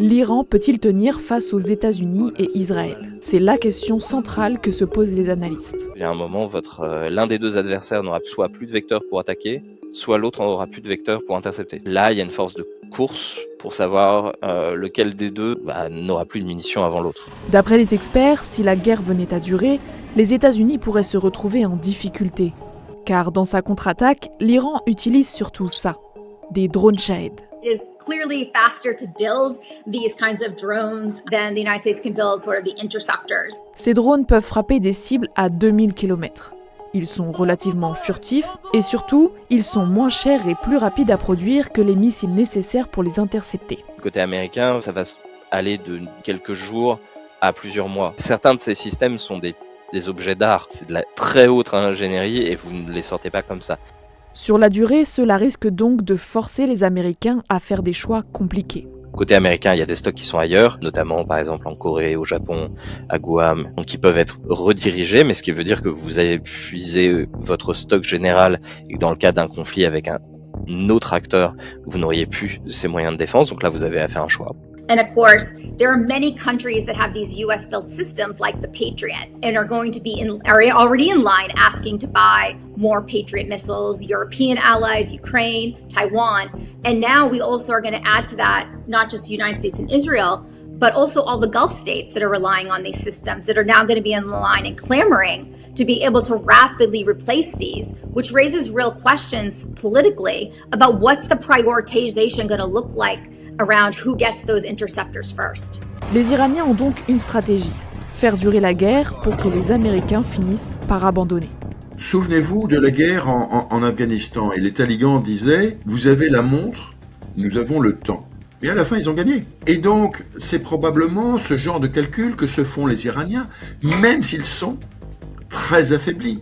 L'Iran peut-il tenir face aux États-Unis et Israël? C'est la question centrale que se posent les analystes. Il y a un moment, l'un des deux adversaires n'aura soit plus de vecteurs pour attaquer, soit l'autre n'aura plus de vecteurs pour intercepter. Là, il y a une force de course pour savoir lequel des deux n'aura plus de munitions avant l'autre. D'après les experts, si la guerre venait à durer, les États-Unis pourraient se retrouver en difficulté. Car dans sa contre-attaque, l'Iran utilise surtout ça, des drones Shahed. It is clearly faster to build these kinds of drones than the United States can build sort of the interceptors. Ces drones peuvent frapper des cibles à 2000 km. Ils sont relativement furtifs et surtout, ils sont moins chers et plus rapides à produire que les missiles nécessaires pour les intercepter. Côté américain, ça va aller de quelques jours à plusieurs mois. Certains de ces systèmes sont des objets d'art. C'est de la très haute ingénierie et vous ne les sortez pas comme ça. Sur la durée, cela risque donc de forcer les Américains à faire des choix compliqués. Côté américain, il y a des stocks qui sont ailleurs, notamment par exemple en Corée, au Japon, à Guam, donc qui peuvent être redirigés, mais ce qui veut dire que vous avez épuisé votre stock général et que dans le cas d'un conflit avec un autre acteur, vous n'auriez plus ces moyens de défense, donc là vous avez à faire un choix. And of course, there are many countries that have these US-built systems like the Patriot and are going to be are already in line asking to buy more Patriot missiles, European allies, Ukraine, Taiwan. And now we also are going to add to that not just the United States and Israel, but also all the Gulf states that are relying on these systems that are now going to be in the line and clamoring to be able to rapidly replace these, which raises real questions politically about what's the prioritization going to look like around who gets those interceptors first. Les Iraniens ont donc une stratégie, faire durer la guerre pour que les Américains finissent par abandonner. Souvenez-vous de la guerre en Afghanistan, et les talibans disaient « Vous avez la montre, nous avons le temps ». Et à la fin, ils ont gagné. Et donc, c'est probablement ce genre de calcul que se font les Iraniens, même s'ils sont très affaiblis.